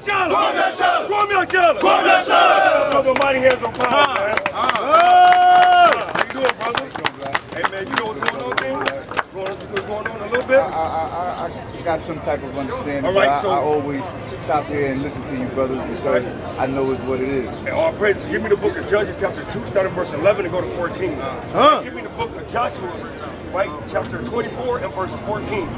Brother, mighty hands on power, man. How you doing, brother? Hey, man, you know what's going on, King? What's going on a little bit? I got some type of understanding. All right, so I always stop here and listen to you, brothers, because I know it's what it is. And all praises. Give me the book of Judges, chapter 2, starting verse 11 and go to 14. Give me the book of Joshua, right, chapter 24 and verse 14.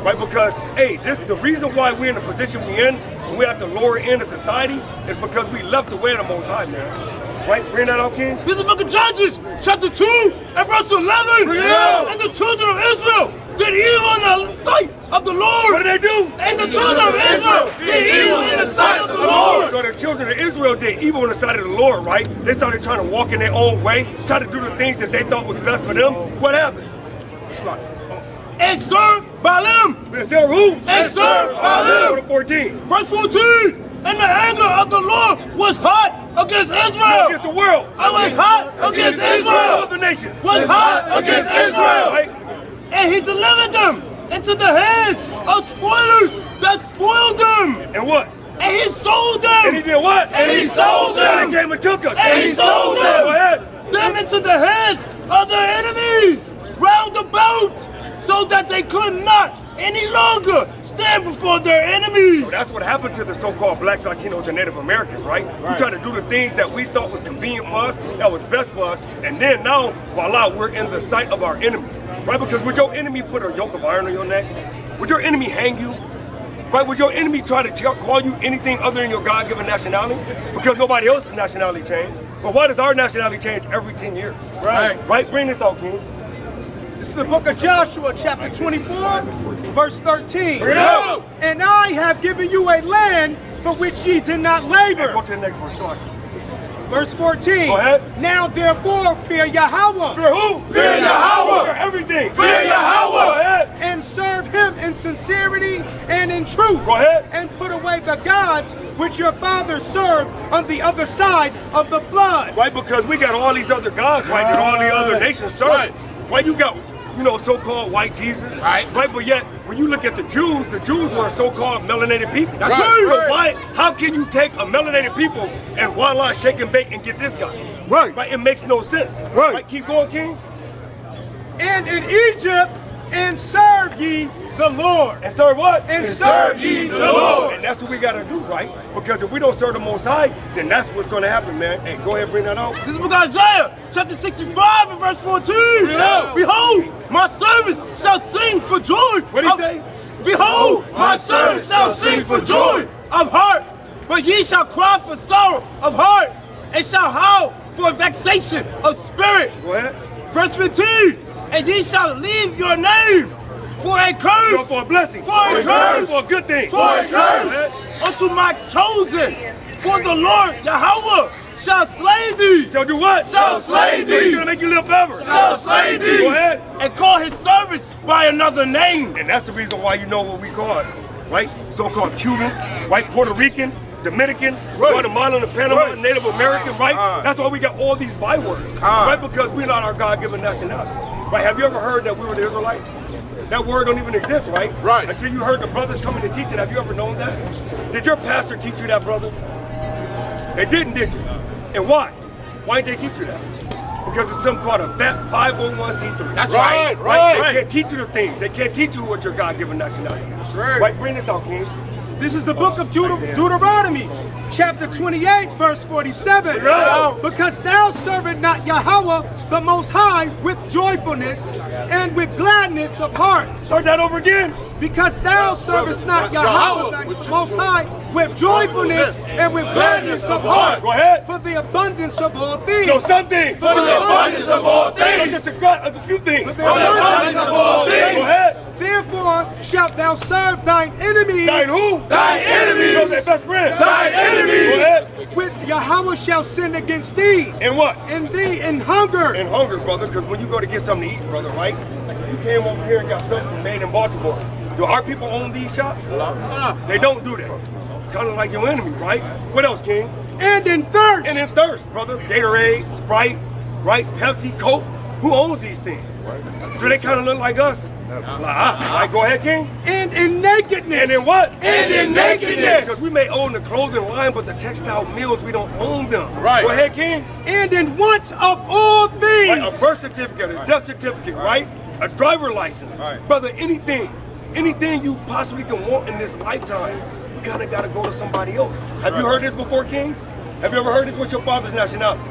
Right, because, hey, this the reason why we're in the position we're in, and we're at the lower end of society, is because we left the way of the Most High, man. Right? Bring that out, King. This is the book of Judges, chapter 2 and verse 11. And the children of Israel did evil in the sight of the Lord. What did they do? And the children of Israel did evil in the sight of the Lord. So the children of Israel did evil in the sight of the Lord, right? They started trying to walk in their own way, try to do the things that they thought was best for them. What happened? And served Balaam. And served who? And served Balaam. Go to 14. Verse 14. And the anger of the Lord was hot against Israel. Against the world. It was hot against Israel. Other nations. Was hot against Israel. Right? And he delivered them into the hands of spoilers that spoiled them. And what? And he sold them. And he did what? And he sold them. And he came and took us. And he sold them. Go ahead. Them into the hands of their enemies round about, so that they could not any longer stand before their enemies. So that's what happened to the so-called blacks, Latinos, and Native Americans, right? We tried to do the things that we thought was convenient for us, that was best for us, and then now, voila, we're in the sight of our enemies, right? Because would your enemy put a yoke of iron on your neck? Would your enemy hang you? Right? Would your enemy try to call you anything other than your God-given nationality? Because nobody else's nationality changed. But why does our nationality change every 10 years? Right? Bring this out, King. This is the book of Joshua, chapter 24, verse 13. No. And I have given you a land for which ye did not labor. Go to the next verse, sorry. Verse 14. Go ahead. Now therefore fear Yahawah. Fear who? Fear Yahawah. Fear everything. Fear Yahawah. Go ahead. And serve him in sincerity and in truth. Go ahead. And put away the gods which your fathers served on the other side of the flood. Right, because we got all these other gods, right, that all the other nations serve. Right, you got, you know, so-called white Jesus. Right, but yet, when you look at the Jews were so-called melanated people. That's right. So why, how can you take a melanated people and voila, shake and bake and get this guy? Right. It makes no sense. Right. Keep going, King. And in Egypt, and serve ye the Lord. And serve what? And serve ye the Lord. And that's what we got to do, right? Because if we don't serve the Most High, then that's what's going to happen, man. Hey, go ahead, bring that out. This is the book of Isaiah, chapter 65 and verse 14. Behold, my servant shall sing for joy. What did he say? Behold, my servant shall sing for joy of heart, but ye shall cry for sorrow of heart, and shall howl for vexation of spirit. Go ahead. Verse 15. And ye shall leave your name for a curse. No, for a blessing. For a curse. For a good thing. For a curse. Unto my chosen. For the Lord Yahawah shall slay thee. Shall do what? Shall slay thee. He's going to make you live forever. Shall slay thee. Go ahead. And call his servants by another name. And that's the reason why you know what we call it, right? So-called Cuban, right? Puerto Rican, Dominican, Guatemalan, and Panama, Native American, right? That's why we got all these bywords, right? Because we're not our God-given nationality. Right? Have you ever heard that we were the Israelites? That word don't even exist, right? Right. Until you heard the brothers coming to teach it. Have you ever known that? Did your pastor teach you that, brother? They didn't, did you? And why? Why didn't they teach you that? Because it's some called a 501c3. That's right. They can't teach you the things. They can't teach you what your God-given nationality is. Right? Bring this out, King. This is the book of Deuteronomy, chapter 28, verse 47. Because thou servest not Yahawah, the Most High, with joyfulness and with gladness of heart. Start that over again. Because thou servest not Yahawah, the Most High, with joyfulness and with gladness of heart. Go ahead. For the abundance of all things. No, something. For the abundance of all things. Just a few things. For the abundance of all things. Go ahead. Therefore shalt thou serve thine enemies. Thine who? Thine enemies. Those their best friend. Thine enemies. Go ahead. With Yahawah shall sin against thee. And what? And thee in hunger. In hunger, brother, because when you go to get something to eat, brother, right? Like if you came over here and got something made in Baltimore, do our people own these shops? They don't do that. Kind of like your enemy, right? What else, King? And in thirst. And in thirst, brother. Gatorade, Sprite, right? Pepsi, Coke. Who owns these things? Do they kind of look like us? Right, go ahead, King. And in nakedness. And in what? And in nakedness. Because we may own the clothing line, but the textile mills, we don't own them. Right. Go ahead, King. And in want of all things. Right, a birth certificate, a death certificate, right? A driver license. Right. Brother, anything you possibly can want in this lifetime, you kind of got to go to somebody else. Have you heard this before, King? Have you ever heard this? What's your father's nationality?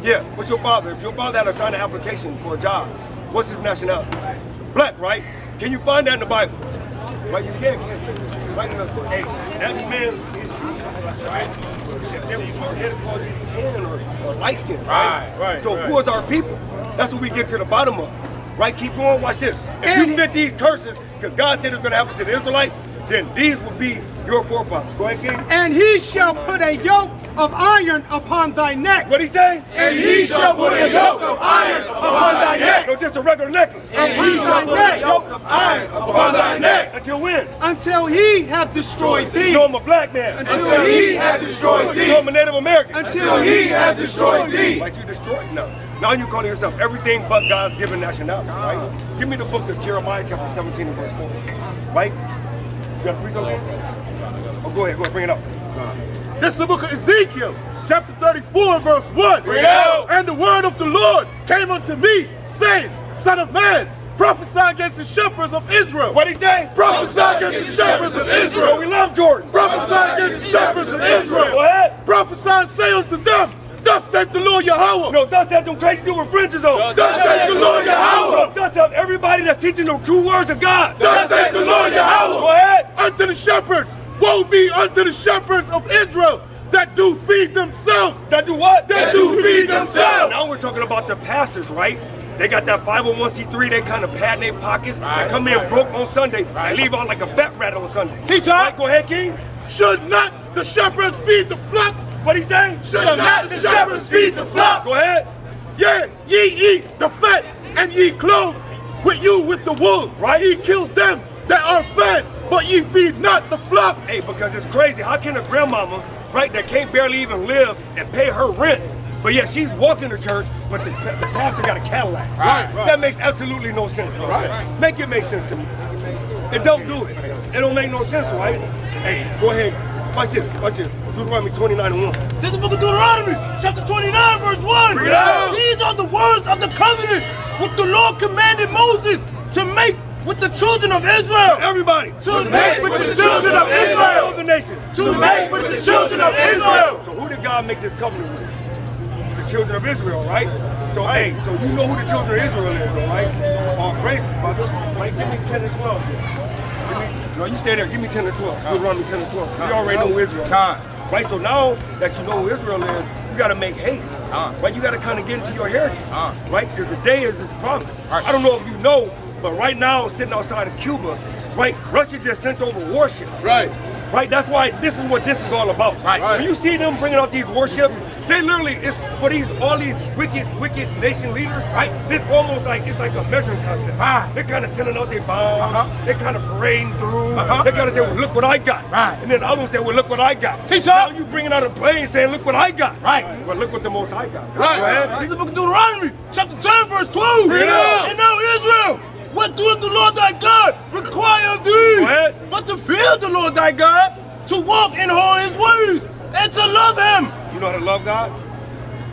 Yeah, what's your father? If your father had to sign an application for a job, what's his nationality? Black, right? Can you find that in the Bible? Right, you can. Right in the, hey, that man is right? If they were smart, they'd call you tan or light skin, right? So who is our people? That's what we get to the bottom of. Right, keep going, watch this. If you fit these curses, because God said it's going to happen to the Israelites, then these will be your forefathers. Go ahead, King. And he shall put a yoke of iron upon thy neck. What'd he say? And he shall put a yoke of iron upon thy neck. No, just a regular necklace. And he shall put a yoke of iron upon thy neck. Until when? Until he have destroyed thee. No, I'm a black man. Until he have destroyed thee. No, I'm a Native American. Until he have destroyed thee. Like you destroyed? No. Now you calling yourself everything but God's given nationality, right? Give me the book of Jeremiah chapter 17 and verse 4. Right? You got to read something? Oh, go ahead, bring it up. This is the book of Ezekiel, chapter 34, verse 1. Read out. And the word of the Lord came unto me, saying, Son of man, prophesy against the shepherds of Israel. What'd he say? Prophesy against the shepherds of Oh, Israel. we love Jordan. Prophesy against the shepherds of Israel. Go ahead. Prophesy and say unto them, Thus saith the Lord Yahawah. No, thus have them crazy dude with fringes on. Thus saith the Lord Yahawah. Thus have everybody that's teaching the true words of God. Thus saith the Lord Go Yahawah. ahead. Unto the shepherds, woe be unto the shepherds of Israel that do feed themselves. That do what? That do feed themselves. Now we're talking about the pastors, right? They got that 501c3, they kind of pad their pockets. They come in broke on Sunday. They leave out like a fat rat on Sunday. Teacher. Right, go ahead, King. Should not the shepherds feed the flocks? What he say? Should not the shepherds feed the flocks? Go ahead. Yea, ye eat the fat, and ye clothe with you with the wool. Right. Ye kill them that are fed, but ye feed not the flock. Hey, because it's crazy. How can a grandmama, right, that can't barely even live and pay her rent, but yet she's walking to church, but the pastor got a Cadillac? Right. That makes absolutely no sense, bro. Right. Make it make sense to me. And don't do it. It don't make no sense, right? Hey, go ahead. Watch this. Watch this. Deuteronomy 29 and 1. This is the book of Deuteronomy, chapter 29, verse 1. Read it out. These are the words of the covenant which the Lord commanded Moses to make with the children of Israel. Everybody. To make with the children of All the Israel. nations. To make with the children of Israel. So who did God make this covenant with? The children of Israel, right? So hey, so you know who the children of Israel is, though, right? All praises, brother. Right? Give me 10 and 12. No, you stay there. Give me 10 and 12. Deuteronomy 10 and 12. You already know who Israel is. Right? So now that you know who Israel is, you got to make haste. Right? You got to kind of get into your heritage. Right? Because the day is its promise. I don't know if you know, but right now, sitting outside of Cuba, right? Russia just sent over warships. Right. Right? That's why this is what this is all about. Right. When you see them bringing out these warships, they literally, it's for all these wicked nation leaders, right? It's almost like, it's like a measuring contest. They're kind of sending out their bombs. They're kind of parading through. They're kind of saying, well, look what I got. And then the other one say, well, look what I got. Teacher. Now you bringing out a plane saying, look what I got. Well, look what the Most High got. Go ahead. This is the book of Deuteronomy, chapter 10, verse 2. Read it out. And now Israel, what doeth the Lord thy God require of thee? Go ahead. But to fear the Lord thy God, to walk in all his ways, and to love him. You know how to love God?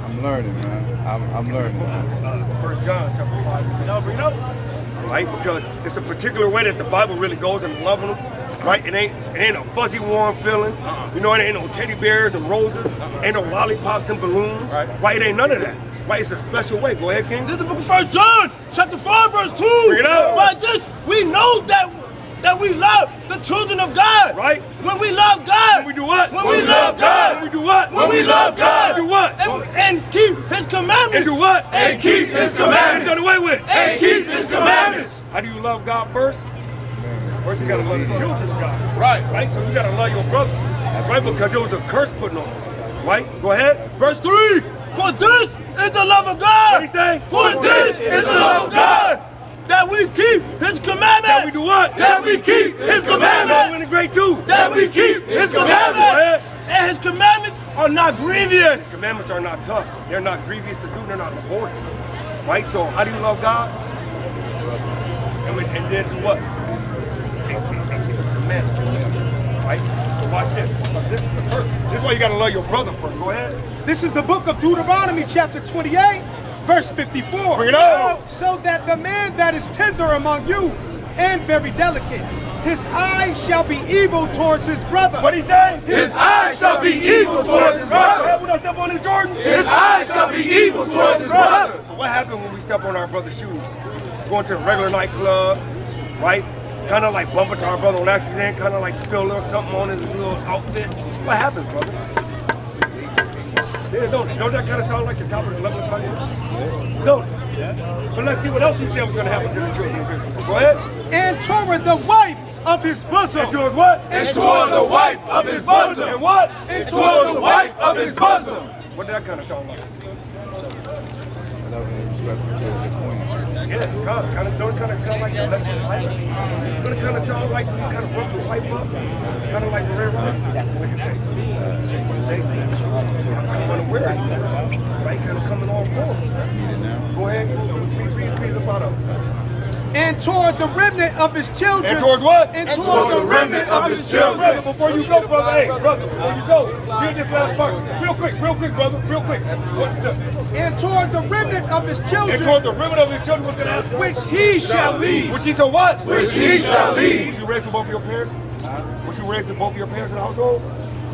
I'm learning, man. I'm learning, man. 1 John chapter 5. Bring it up. Right? Because it's a particular way that the Bible really goes in loving them. Right? It ain't a fuzzy, warm feeling. You know, it ain't no teddy bears and roses. Ain't no lollipops and balloons. Right? It ain't none of that. Right? It's a special way. Go ahead, King. This is the book of 1 John, chapter 5, verse 2. Bring it up. By this, we know that we love the children of God. Right? When we love God. When we do what? When we love God. When we do what? When we love God. Do what? And keep his commandments. And do what? And keep his commandments. Done away with. And keep his commandments. How do you love God first? First you gotta love the children of God. Right. So you gotta love your brother. Right? Because there was a curse put on us. Right? Go ahead. Verse 3. For this is the love of God. What he say? For this is the love of God. That we keep his commandments. That we do what? That we keep his commandments. We're in grade 2. That we keep his commandments. And his commandments are not grievous. Commandments are not tough. They're not grievous to do. They're not laborious. Right? So how do you love God? And then do what? And keep his commandments. Right? So watch this. This is the curse. This is why you got to love your brother first. Go ahead. This is the book of Deuteronomy, chapter 28, verse 54. Bring it out. So that the man that is tender among you and very delicate, his eye shall be evil towards his brother. What he say? His eye shall be evil towards his brother. When I step on his Jordan? His eye shall be evil towards his brother. So what happens when we step on our brother's shoes? Going to a regular nightclub, right? Kind of like bump into our brother on accident, kind of like spill a little something on his little outfit. What happens, brother? Yeah, don't that kind of sound like the top of the 11th Sunday? Don't. But let's see what else he said was going to happen to the children of Israel. Go ahead. And toward the wife of his bosom. And towards what? And toward the wife of his bosom. And what? And toward the wife of his bosom. What did that kind of sound like? Love and respect for the queen. Yeah, don't it kind of sound like the less than wife? Don't it kind of sound like you kind of broke your wife up? Kind of like the red rice? What do you say? I'm going to wear it. Right? Kind of coming on forward. Go ahead. Read the bottom. And toward the remnant of his children. And towards what? And toward the remnant of his children. Brother, before you go, brother, hey, brother, before you go, read this last part. Real quick, brother, real quick. And toward the remnant of his children. And toward the remnant of his children, what's going to happen? Which he shall lead. Which he shall what? Which he shall lead. Was you raised with both of your parents? Was you raised with both of your parents in the household?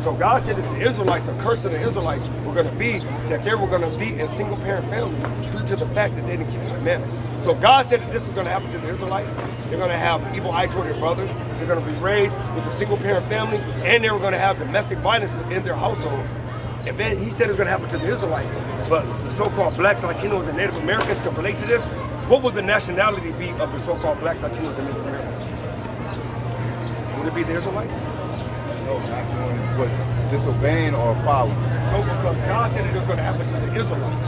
So God said that the Israelites, a curse of the Israelites, were going to be that they were going to be in single-parent families due to the fact that they didn't keep the commandments. So God said that this is going to happen to the Israelites. They're going to have evil eye toward their brother. They're going to be raised with a single-parent family, and they were going to have domestic violence within their household. He said it's going to happen to the Israelites, but the so-called blacks, Latinos, and Native Americans can relate to this. What would the nationality be of the so-called blacks, Latinos, and Native Americans? Would it be the Israelites? No, not doing what, disobeying or following. No, because God said it was going to happen to the Israelites,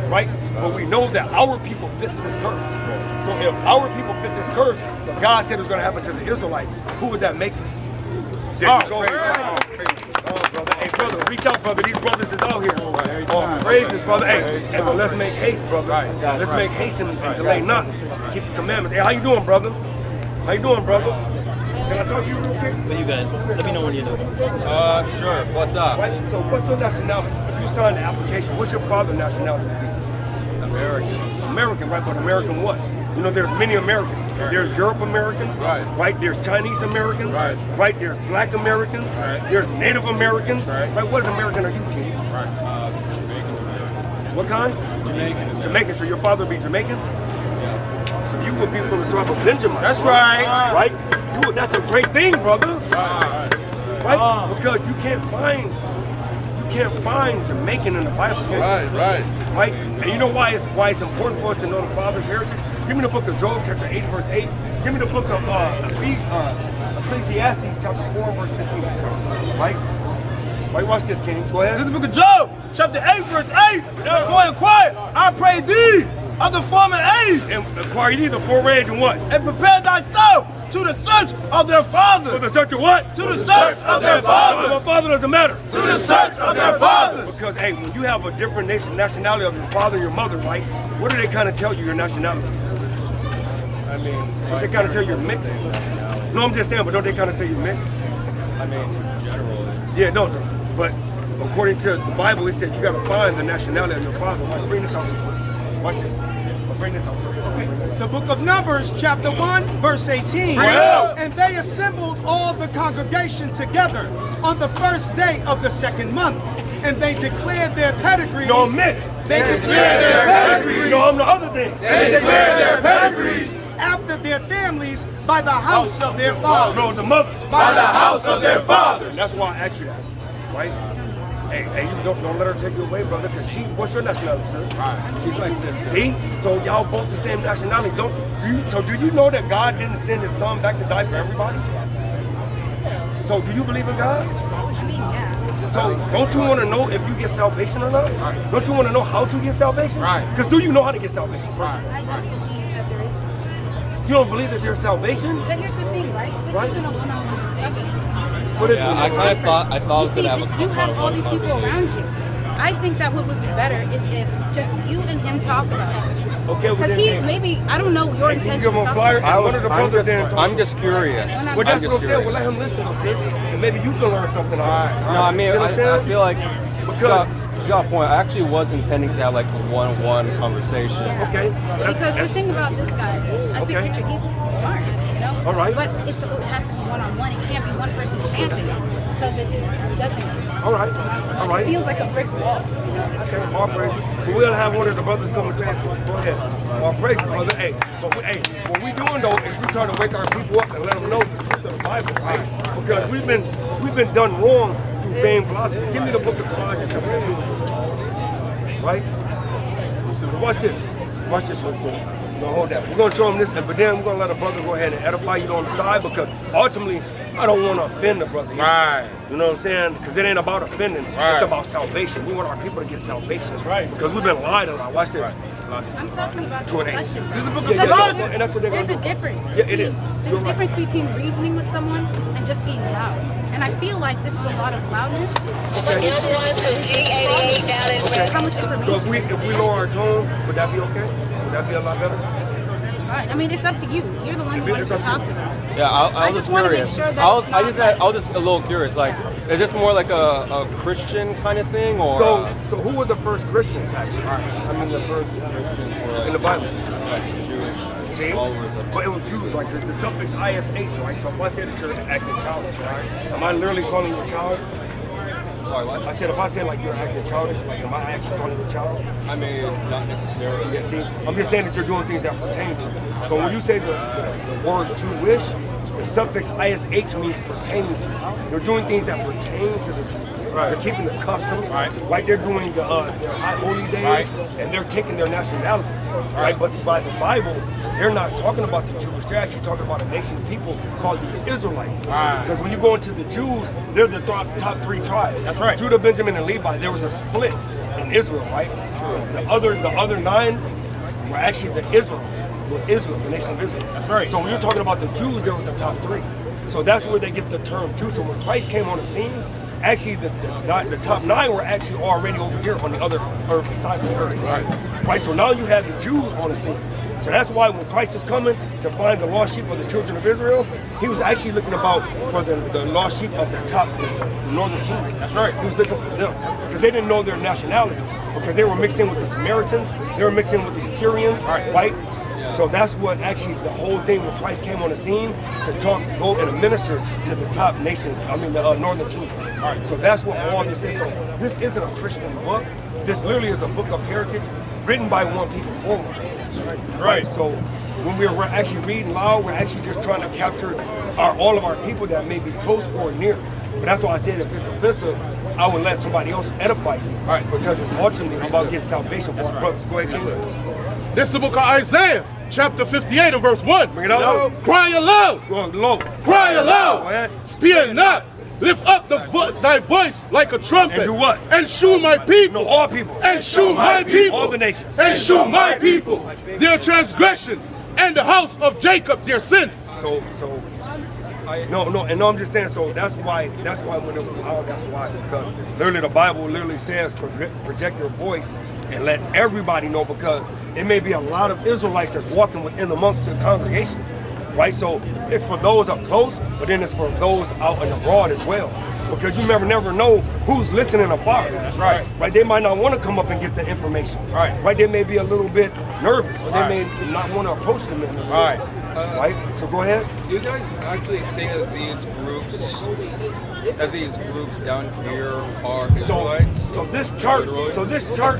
right? But we know that our people fits this curse. So if our people fit this curse, but God said it was going to happen to the Israelites, who would that make us? There you go. Brother. Hey, brother, reach out, brother. These brothers is out here. Oh, praises, brother. Hey, but let's make haste, brother. Let's make haste and delay not to keep the commandments. Hey, how you doing, brother? How you doing, brother? Can I talk to you real quick? You guys, let me know when you're done. Sure. What's up? Right, so what's your nationality? If you sign the application, what's your father's nationality? American. American, right? But American what? You know, there's many Americans. There's Europe Americans, right? There's Chinese Americans, right? There's Black Americans, there's Native Americans, right? What American are you, King? Jamaican. What kind? Jamaican. Jamaican. So your father would be Jamaican? Yeah. So you would be from the tribe of Benjamin. That's right. Right? That's a great thing, brother. Right? Because you can't find Jamaican in the Bible. Right? And you know why it's important for us to know the Father's heritage? Give me the book of Job, chapter 8, verse 8. Give me the book of Ecclesiastes, chapter 4, verse 15. Right? Right, watch this, King. Go ahead. This is the book of Job, chapter 8, verse 8. Therefore inquire, I pray thee of the former age. And acquire thee the former age and what? And prepare thyself to the search of their fathers. To the search of what? To the search of their fathers. My father doesn't matter. To the search of their fathers. Because, hey, when you have a different nationality of your father and your mother, right? What do they kind of tell you your nationality? I mean, they kind of tell you're mixed. No, I'm just saying, but don't they kind of say you're mixed? I mean, in general. Yeah, no, but according to the Bible, it said you got to find the nationality of your father. Watch, bring this out. Watch this. Bring this out. Okay. The book of Numbers, chapter 1, verse 18. Yeah. And they assembled all the congregation together on the first day of the second month. And they declared their pedigrees. No, I'm mixed. They declared their pedigrees. No, I'm the other thing. They declared their pedigrees after their families by the house of their fathers. No, the mother. by the house of their fathers. That's why I asked you that, right? Hey, you don't let her take you away, brother, because what's your nationality, sis? She's my sister. See? So y'all both the same nationality. Do you know that God didn't send his son back to die for everybody? So do you believe in God? So don't you want to know if you get salvation or not? Don't you want to know how to get salvation? Because do you know how to get salvation? I don't believe that there is. You don't believe that there's salvation? But here's the thing, right? This isn't a one-on-one discussion. What is Yeah, it? I kind of thought You we see, could have you have all these people around you. I think that what would be better is if just you and him talk about it. Okay, well, Because then, maybe, I don't know your can you intention. give him a flyer? I And was, one of the I'm, brothers just, there and talk. I'm just curious. Well, I'm that's just what I'm saying. curious. Well, let him listen, though, sis. And maybe you can learn something. No, I mean, See what I'm saying? I feel like Because- you got a point. I actually was intending to have like a one-on-one conversation. Okay. Because the thing about this guy, I Okay. think he's smart, you know? All right. But it has to be one-on-one. It can't be one person chanting because it doesn't. All right. All right. It feels like a brick wall. Okay, all praises. We'll have one of the brothers come and talk to us. Go ahead. All praises, brother. Hey, but what we doing though is we trying to wake our people up and let them know the truth of the Bible, right? Because we've been done wrong through vain philosophy. Give me the book of Colossians chapter 2. Right? So watch this. Watch this real quick. No, hold that. We're gonna show them this, but then we're gonna let a brother go ahead and edify you on the side because ultimately I don't want to offend the brother. Right. You know what I'm saying? Because it ain't about offending. Right. It's about salvation. We want our people to get salvation. Right. Because we've been lied a lot. Watch this. I'm talking about 2 and 8. discussion. This is the book of Because Colossians, and that's what they're there's gonna a do. difference. Yeah, it is. There's You're a right. difference between reasoning with someone and just being loud. And I feel like this is a lot of loudness. But is this how much information? So if we lower our tone, would that be okay? Would that be a lot better? That's fine. I mean, it's up to you. You're the one who wants to talk to them. Yeah, I I was just wanna make curious. sure that I was, it's I not just, like- I was just a little curious. Like, is this more like a Christian kind of thing, or? So who were the first Christians actually? I mean, the first Christians were like, In the Bible. like Jewish See? followers of. But it was Jews, like the suffix ISH, right? So if I say that you're acting childish, right? Am I literally calling you a child? Sorry, what? I said if I say like you're acting childish, like am I actually calling you a child? I mean, not necessarily. Yeah, see, I'm just saying that you're doing things that pertain to you. So when you say the word Jewish, the suffix ISH means pertaining to. You're doing things that pertain to the Jews. Right. They're keeping the customs. Right. Like they're doing their high holy days, right. And they're taking their nationality. Right. But by the Bible, they're not talking about the Jewish. They're actually talking about a nation of people called the Israelites. Right. Because when you go into the Jews, they're the top 3 tribes. That's right. Judah, Benjamin, and Levi. There was a split in Israel, right? True. The other 9 were actually the Israelites. It was Israel, the nation of Israel. That's right. So when you're talking about the Jews, they were the top 3. So that's where they get the term Jew. So when Christ came on the scene, actually the top 9 were actually already over here on the other earth side of the earth. Right. So now you have the Jews on the scene. So that's why when Christ is coming to find the lost sheep of the children of Israel, he was actually looking about for the lost sheep of the top, the northern kingdom. That's right. He was looking for them because they didn't know their nationality because they were mixed in with the Samaritans, they were mixed in with the Assyrians, right? So that's what actually the whole thing when Christ came on the scene to go and minister to the top nations, the northern kingdom. All right, so that's what all this is. So this isn't a Christian book. This literally is a book of heritage written by one people for one. Right. So when we're actually reading loud, we're actually just trying to capture all of our people that may be close or near. But that's why I said if it's offensive, I would let somebody else edify you. Right. Because it's ultimately about getting salvation for our brothers. Go ahead, King. This is the book of Isaiah, chapter 58 and verse 1. Bring it out. Cry aloud. Go low. Cry Go aloud. ahead. Spare not. Lift up thy voice like a trumpet. And do what? And shew my people. No, all people. And shew my people. All the nations. And shew my people their transgression and the house of Jacob their sins. I'm just saying. So that's why when it was loud, that's why. Because literally the Bible literally says project your voice and let everybody know, because it may be a lot of Israelites that's walking within amongst the congregation, right? So it's for those up close, but then it's for those out and abroad as well. Because you never know who's listening afar. That's right. Right? They might not want to come up and get the information. Right? They may be a little bit nervous, or they may not want to approach them. Right. So go ahead. Do you guys actually think that these groups down here are Israelites? So this chart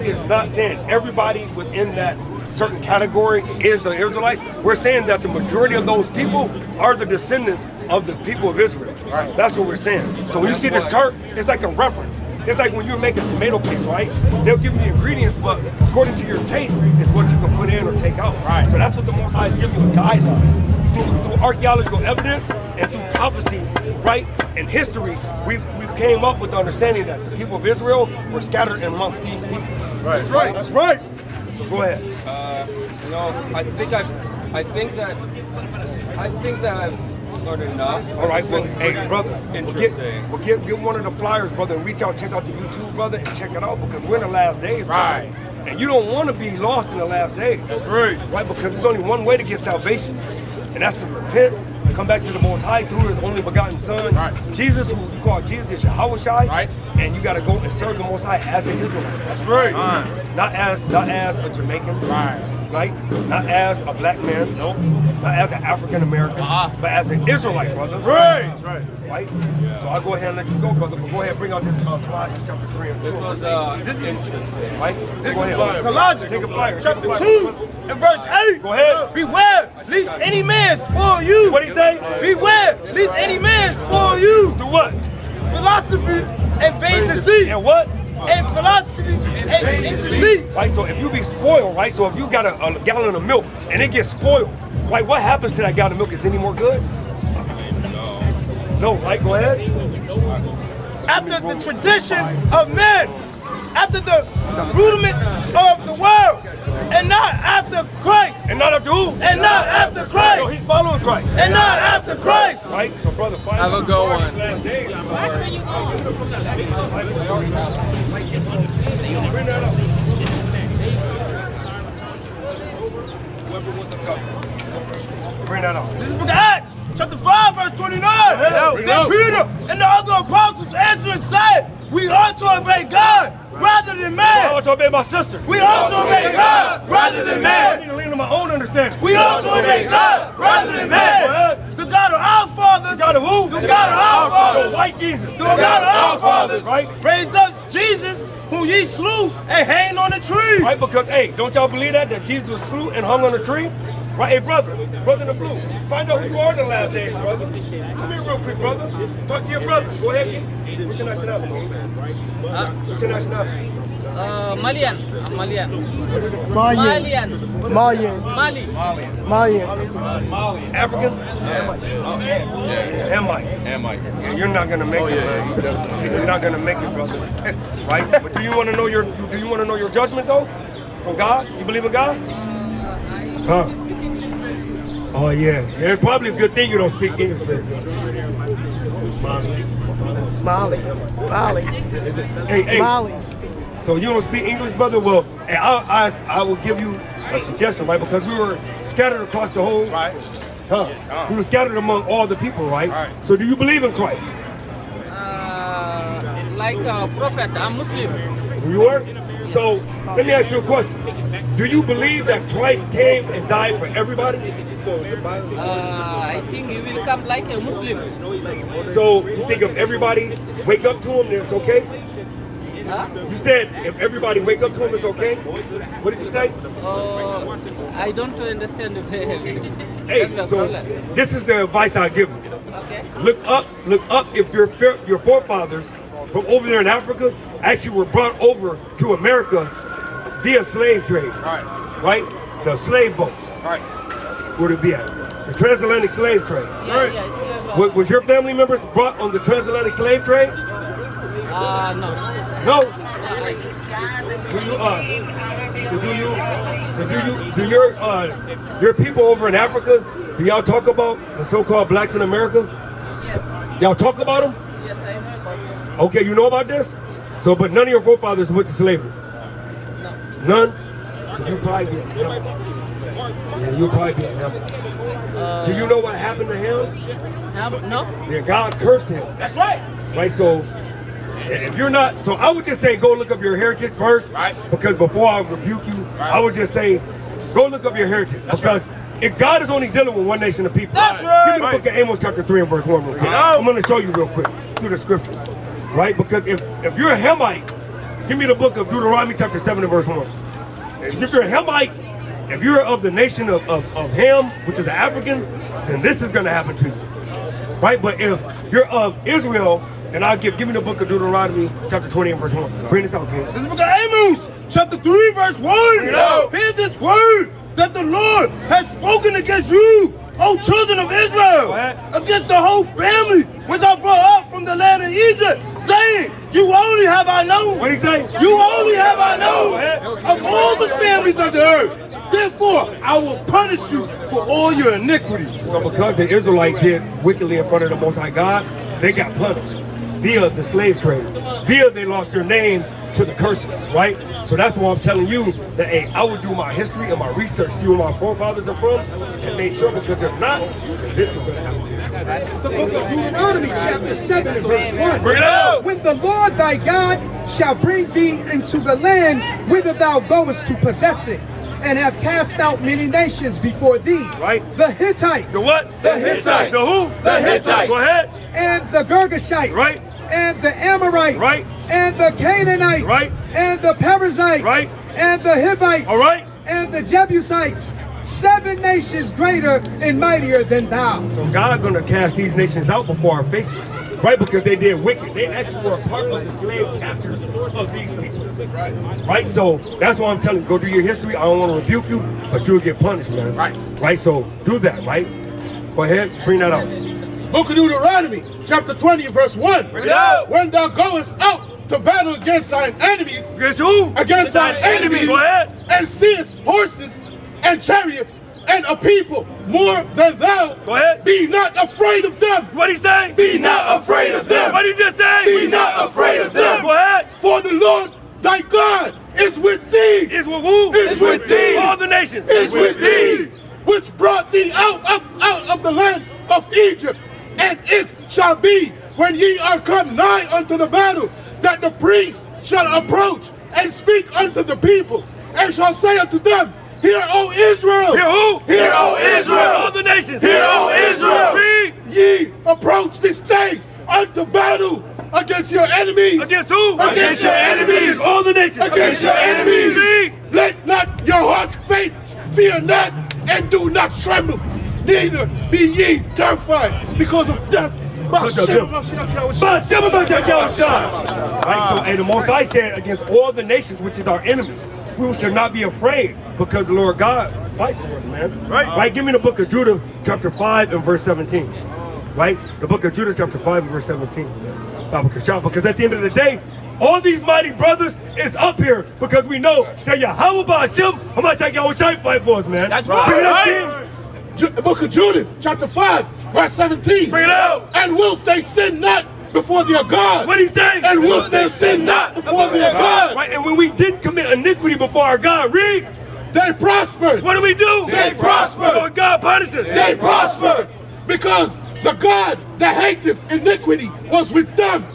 is not saying everybody within that certain category is the Israelites. We're saying that the majority of those people are the descendants of the people of Israel. Right. That's what we're saying. So when you see this chart, it's like a reference. It's like when you're making tomato paste, right? They'll give you the ingredients, but according to your taste is what you can put in or take out. Right. So that's what the Most High is giving you a guideline. Through archaeological evidence and through prophecy, right, and history, we've came up with the understanding that the people of Israel were scattered amongst these people. Right. That's right. That's right. So go ahead. I think that I've learned enough. All right, well, hey, brother, Interesting. Get one of the flyers, brother, and reach out, check out the YouTube, brother, and check it out, because we're in the last days, brother. And you don't want to be lost in the last days. Right. Because there's only one way to get salvation, and that's to repent, come back to the Most High through His only begotten Son. Right. Jesus, who you call Jesus, is YAHAWAH. Right. And you got to go and serve the Most High as an Israelite. That's right. Not as a Jamaican. Right. Right? Not as a black man. Nope. Not as an African American. But as an Israelite, brother. Right. That's right. Right? So I'll go ahead and let you go, brother. But go ahead and bring out this Colossians chapter 3 and 4. This is interesting. Right? This go is ahead. Colossians Take a flyer. chapter 2 and verse 8. Go ahead. Beware, lest any man spoil you. What did he say? Beware, lest any man spoil you. Do what? Philosophy and vain deceit. And what? And philosophy and deceit. Right, so if you be spoiled, right, so if you got a gallon of milk and it gets spoiled, right, what happens to that gallon of milk? Is it any more good? No, right, go ahead. After the tradition of men, after the rudiments of the world, and not after Christ. And not after who? And not after Christ. No, he's following Christ. And not after Christ. Right, so brother, Have a good one. Bring that up. This is book of Acts, chapter 5, verse 29. Then Peter and the other apostles answered and said, we ought to obey God rather than man. I ought to obey my sister. We ought to obey God rather than I need man. to lean on my own understanding. We ought to obey God rather than man. The God of our fathers. The God of who? The God of our fathers. The white Jesus. The God of our fathers. Right? Raised up Jesus, who ye slew and hanged on a tree. Right, because, hey, don't y'all believe that Jesus was slew and hung on a tree? Right, hey, brother in the blue, find out who you are in the last days, brother. Come here real quick, brother. Talk to your brother. Go ahead, kid. What's your nationality? What's your nationality? Malian. African? Hamite. Yeah, you're not gonna make it, brother. You're not gonna make it, brother. Right? But do you want to know your judgment though? From God? You believe in God? Huh? Oh yeah. Yeah, it's probably a good thing you don't speak English. Mali. Hey. So you don't speak English, brother? Well, hey, I will give you a suggestion, right? Because we were scattered across the whole, we were scattered among all the people, right? So do you believe in Christ? Like a prophet, I'm Muslim. You are? So let me ask you a question. Do you believe that Christ came and died for everybody? I think he will come like a Muslim. So you think if everybody wake up to him, then it's okay? You said if everybody wake up to him, it's okay? What did you say? I don't understand. Hey, so this is the advice I give you. Okay. Look up if your forefathers from over there in Africa actually were brought over to America via slave trade. Right? The slave boats. Right. Where'd it be at? The transatlantic slave trade. Yeah. Was your family members brought on the transatlantic slave trade? No. No. Do your people over in Africa, do y'all talk about the so-called blacks in America? Yes. Y'all talk about them? Yes, I know about this. Okay, you know about this? So, but none of your forefathers went to slavery? No. None? So you probably be Ham. Yeah, you'll probably be Ham. Do you know what happened to him? No. Yeah, God cursed him. That's right. Right, so if you're not, so I would just say go look up your heritage first. Right. Because before I rebuke you, I would just say go look up your heritage. Because if God is only dealing with one nation of people, That's right. give me the book of Amos chapter 3 and verse 1 real quick. I'm going to show you real quick through the scriptures. Right? Because if you're a Hamite, give me the book of Deuteronomy chapter 7 and verse 1. If you're a Hamite, if you're of the nation of Ham, which is an African, then this is going to happen to you. Right? But if you're of Israel, then I'll give me the book of Deuteronomy chapter 20 and verse 1. Bring this out, kids. This is the book of Amos, chapter 3, verse 1. Hear this word that the Lord has spoken against you, O children of Israel, against the whole family which I brought up from the land of Egypt, saying, you only have I known. What did he say? You only have I known of all the families of the earth. Therefore, I will punish you for all your iniquities. So because the Israelites did wickedly in front of the Most High God, they got punished. via the slave trade. Via they lost their names to the curses, right? So that's why I'm telling you that, hey, I would do my history and my research, see where my forefathers are from, and make sure, because if not, this is going to happen. The book of Deuteronomy, chapter 7 and verse 1. Bring it out! When the Lord thy God shall bring thee into the land whither thou goest to possess it, and have cast out many nations before thee. Right. The Hittites. The what? The Hittites. The who? The Hittites. Go ahead. And the Girgashites. Right. And the Amorites. Right. And the Canaanites. Right. And the Perizzites. Right. And the Hivites. All right. And the Jebusites. 7 nations greater and mightier than thou. So God gonna cast these nations out before our faces, right? Because they did wicked. They actually were a part of the slave captors of these people, right? So that's why I'm telling you, go do your history. I don't want to rebuke you, but you'll get punished, man. Right? So do that, right? Go ahead, bring that out. Book of Deuteronomy, chapter 20, verse 1. Bring it out. When thou goest out to battle against thine enemies, Against who? against thine enemies, Go ahead. and seest horses and chariots and a people more than thou, Go ahead. be not afraid of them. What'd he say? Be not afraid of them. What'd he just say? Be not afraid of them. Go ahead. For the Lord thy God is with thee. Is with who? Is with thee. All the nations. Is with thee, which brought thee out of the land of Egypt. And it shall be, when ye are come nigh unto the battle, that the priests shall approach and speak unto the people, and shall say unto them, Hear, O Israel! Hear who? Hear, O Israel! All the nations. Hear, O Israel! Read. Ye approach this day unto battle against your enemies. Against who? Against your enemies. All the nations. Against your enemies. Read. Let not your hearts faint, fear not, and do not tremble. Neither be ye terrified because of them. Right, so hey, the Most High said against all the nations, which is our enemies, we shall not be afraid, because the Lord God fights for us, man. Right? Give me the book of Judah, chapter 5 and verse 17. Right? The book of Judah, chapter 5 and verse 17. Because at the end of the day, all these mighty brothers is up here because we know that YAHAWAH Hashem, how much like Yahawaah fight for us, man. That's Bring it up, right. The book of Judith, chapter 5, verse 17. Bring it out. And whilst they sin not before their God. What did he say? And whilst they sin not before their God. Right, and when we didn't commit iniquity before our God, read. They prospered. What do we do? They prospered. When God punishes. They prospered. Because the God that hateth iniquity was with them.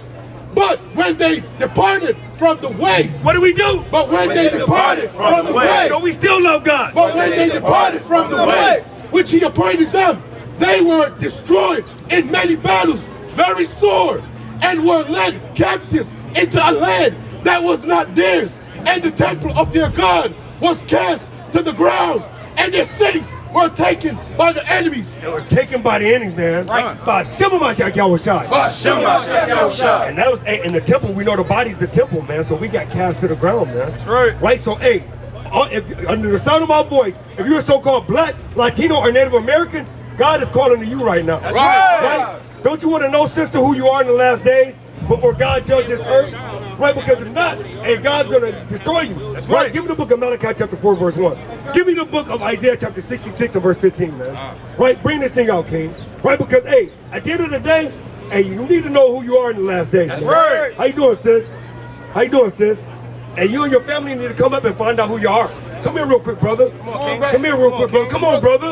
But when they departed from the way. What do we do? But when they departed from the way. So we still love God. But when they departed from the way which he appointed them, they were destroyed in many battles, very sore, and were led captives into a land that was not theirs. And the temple of their God was cast to the ground, and their cities were taken by the enemies. They were taken by the enemies, man. Right. By Yahawaah. And that was, in the temple, we know the body's the temple, man. So we got cast to the ground, man. That's right. Right. So, hey, if, under the sound of my voice, if you're a so-called black, Latino, or Native American, God is calling to you right now. That's right. Don't you want to know, sister, who you are in the last days before God judges this earth? Right, because if not, hey, God's going to destroy you. That's right. Give me the book of Malachi chapter 4, verse 1. Give me the book of Isaiah chapter 66 and verse 15, man. Right, bring this thing out, King. Right, because, hey, at the end of the day, hey, you need to know who you are in the last days. That's right. How you doing, sis? How you doing, sis? And you and your family need to come up and find out who you are. Come here real quick, brother. Come here real quick, brother. Come on, brother.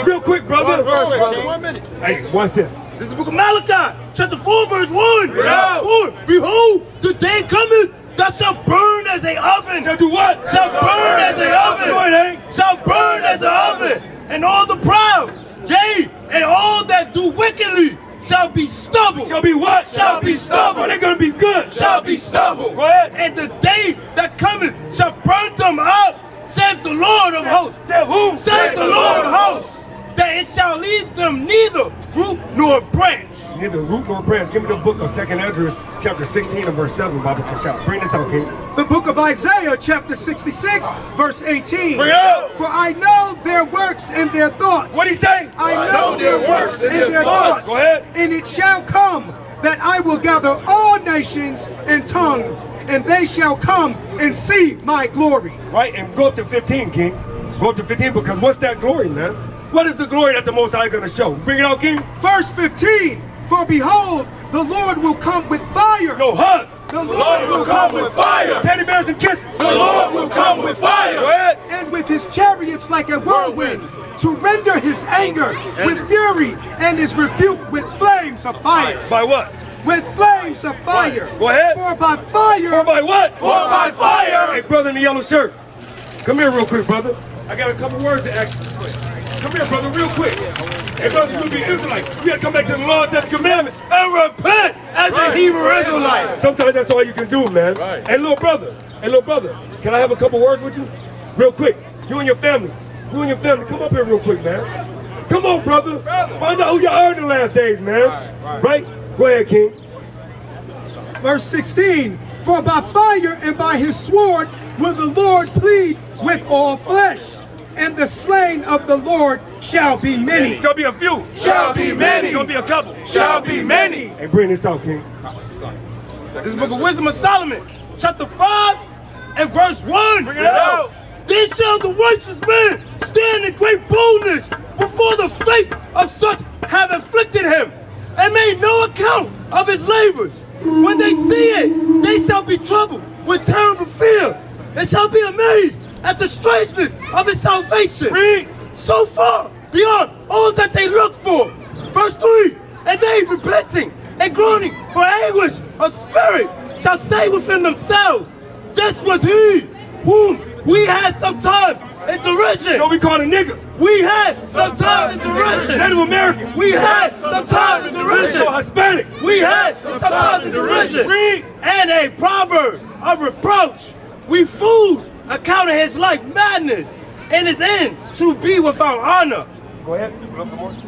Real quick, brother. 1 minute. Hey, watch this. This is the book of Malachi, chapter 4, verse 1. Yeah. 4. Behold, the day cometh that shall burn as a oven. Shall do what? Shall burn as a oven. Go ahead, Hank. Shall burn as an oven. And all the proud, yea, and all that do wickedly shall be stubble. Shall be what? Shall be stubble. They're going to be good. Shall be stubble. Go ahead. And the day that cometh shall burn them up, saith the Lord of hosts. Say who? Saith the Lord of hosts. That it shall leave them neither root nor branch. Neither root nor branch. Give me the book of 2nd Ezra, chapter 16 and verse 7, Bible CashApp. Bring this out, King. The book of Isaiah, chapter 66, verse 18. Bring it out. For I know their works and their thoughts. What'd he say? I know their works and their thoughts. Go ahead. And it shall come that I will gather all nations and tongues, and they shall come and see my glory. Right, and go up to 15, King. Go up to 15, because what's that glory, man? What is the glory that the Most High going to show? Bring it out, King. Verse 15. For behold, The Lord will come with fire. No hugs. The Lord will come with fire. Teddy bears and kisses. The Lord will come with fire. Go ahead. And with his chariots like a whirlwind, to render his anger with fury and his rebuke with flames of fire. By what? With flames of fire. Go ahead. For by fire. For by what? For by fire. Hey, brother in the yellow shirt. Come here real quick, brother. I got a couple words to ask you. Come here, brother, real quick. Hey, brother, you be Israelites. You gotta come back to the law, that's commandment, and repent as a Hebrew Israelite. Sometimes that's all you can do, man. Right. Hey, little brother, can I have a couple words with you? Real quick. You and your family. Come up here real quick, man. Come on, brother. Find out who you are in the last days, man. Right? Go ahead, King. Verse 16. For by fire and by his sword will the Lord plead with all flesh, and the slain of the Lord shall be many. Shall be a few. Shall be many. Shall be a couple. Shall be many. Hey, bring this out, King. This is the book of Wisdom of Solomon, chapter 5 and verse 1. Bring it out. Then shall the righteous man stand in great boldness before the face of such have afflicted him, and made no account of his labors. When they see it, they shall be troubled with terrible fear, and shall be amazed at the strangeness of his salvation. Read. So far beyond all that they look for. Verse 3. And they repenting and groaning for anguish of spirit shall say within themselves, this was he whom we had sometimes in derision. Don't be called a nigga. We had sometimes in derision. Native American. We had sometimes in derision. Hispanic. We had sometimes in derision. Read. And a proverb of reproach. We fools accounted his life madness, and his end to be without honor. Go ahead.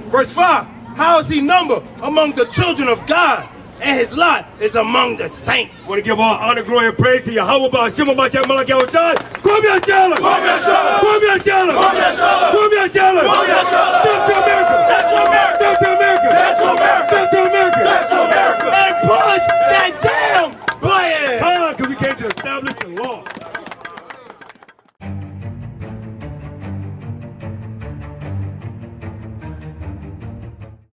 Verse 5. How is he numbered among the children of God, and his lot is among the saints. Want to give all honor, glory, and praise to Yahawah, Ba'ashem, Ba'ashem, Malak, Yahweh, Shai. Kwame Ashala.